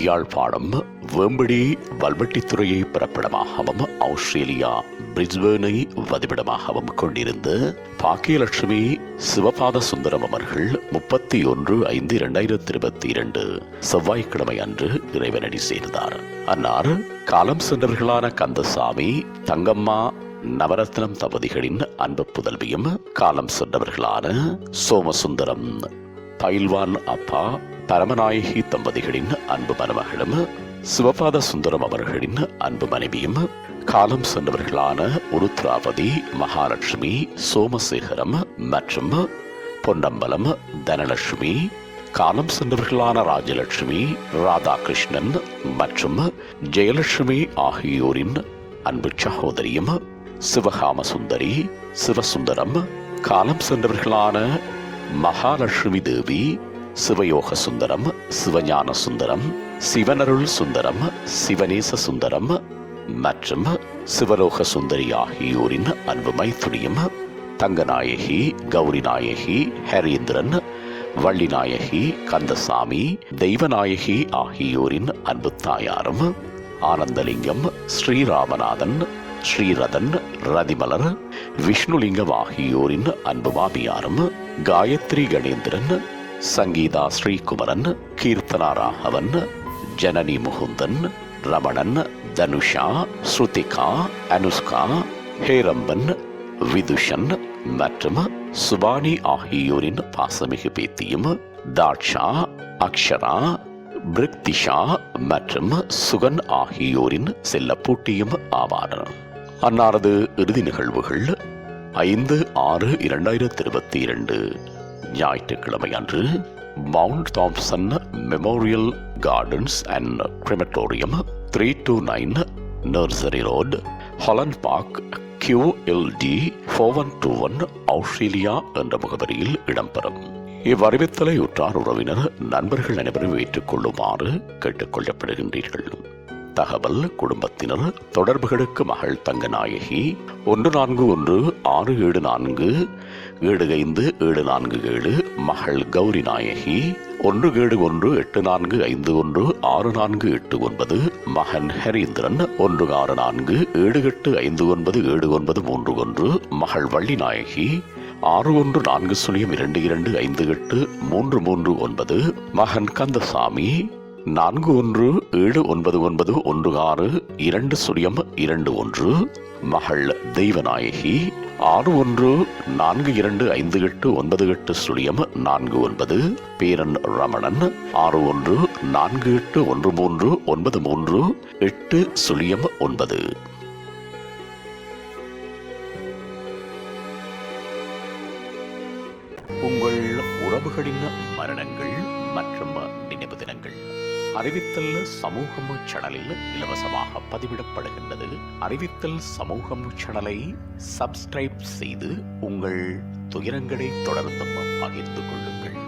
Yazhpanam Vembadi வல்வெட்டித்துறையை பிறப்பிடமாகவும் Australia பிரிஸ்பேனை வதிவிடமாகவும் கொண்டிருந்த பாக்கியலட்சுமி சிவபாத சுந்தரம் அவர்கள் 31/5/2022 செவ்வாய்க்கிழமை அன்று இறைவனடி சேர்ந்தார். அன்னார் காலம் சென்றவர்களான கந்தசாமி, தங்கம்மா, நவரத்னம் தம்பதிகளின் அன்பு புதல்வியும், காலம் சென்றவர்களான சோமசுந்தரம், பயில்வான் அப்பா, பரமநாயகி தம்பதிகளின் அன்பு மருமகளும், சிவபாத சுந்தரம் அவர்களின் அன்பு மனைவியும், காலம் சென்றவர்களான உருத்ராவதி, மகாலட்சுமி, சோமசேகரம் மற்றும் பொன்னம்பலம், தனலட்சுமி, காலம் சென்றவர்களான ராஜலட்சுமி, ராதாகிருஷ்ணன் மற்றும் ஜெயலட்சுமி ஆகியோரின் அன்பு சகோதரியும், சிவகாம சுந்தரி, சிவசுந்தரம், காலம் சென்றவர்களான மகாலட்சுமி தேவி, சிவயோக சுந்தரம், சிவஞான சுந்தரம், சிவனருள் சுந்தரம், சிவநேச சுந்தரம் மற்றும் சிவலோக சுந்தரி ஆகியோரின் அன்பு மைத்துனியும், தங்கநாயகி, கௌரி நாயகி, ஹரீந்திரன், வள்ளிநாயகி, கந்தசாமி, தெய்வநாயகி ஆகியோரின் அன்பு தாயாரும், ஆனந்தலிங்கம், ஸ்ரீராமநாதன், ஸ்ரீரதன், ரதிமலர், விஷ்ணுலிங்கம் ஆகியோரின் அன்பு மாமியாரும், காயத்ரி கணேந்திரன், சங்கீதா ஸ்ரீகுமரன், கீர்த்தனா ராகவன், ஜனனி முகுந்தன், ரமணன், தனுஷா, ஸ்ருதிகா, அனுஷ்கா, ஹேரம்பன், விதுஷன் மற்றும் சுபானி ஆகியோரின் பாசமிகு பேத்தியும், தாட்சா, அக்ஷரா, பிரிக்திஷா மற்றும் சுகன் ஆகியோரின் செல்லப்பூட்டியும் ஆவார். அன்னாரது இறுதி நிகழ்வுகள் 5/6/2022 ஞாயிற்றுக்கிழமை அன்று Mount Thomson Memorial Gardens and crematorium, 329 nursery road, Holland Park, QLD 4121 Australia என்ற முகவரியில் இடம்பெறும். இவ்வறிவித்தலை உற்றார் உறவினர் நண்பர்கள் அனைவரும் ஏற்றுக்கொள்ளுமாறு கேட்டுக்கொள்ளப்படுகின்றீர்கள். தகவல் குடும்பத்தினர் தொடர்புகளுக்கு மகள் தங்கநாயகி 1416747547, மகள் கௌரி நாயகி 1718451649, மகன் ஹரீந்திரன் 1647859791, மகள் வள்ளி நாயகி 614022583339, மகன் கந்தசாமி 4179916201, மகள் தெய்வநாயகி 6142589849, பேரன் ரமணன் 614813933809. உங்கள் உறவுகளின் மரணங்கள் மற்றும் நினைவு தினங்கள் அறிவித்தல் சமூகம் சேனலில் இலவசமாக பதிவிடப்படுகின்றது. அறிவித்தல் சமூகம் சேனலை சப்ஸ்கிரைப் செய்து உங்கள் துயரங்களை தொடர்ந்தும் பகிர்ந்து கொள்ளுங்கள்.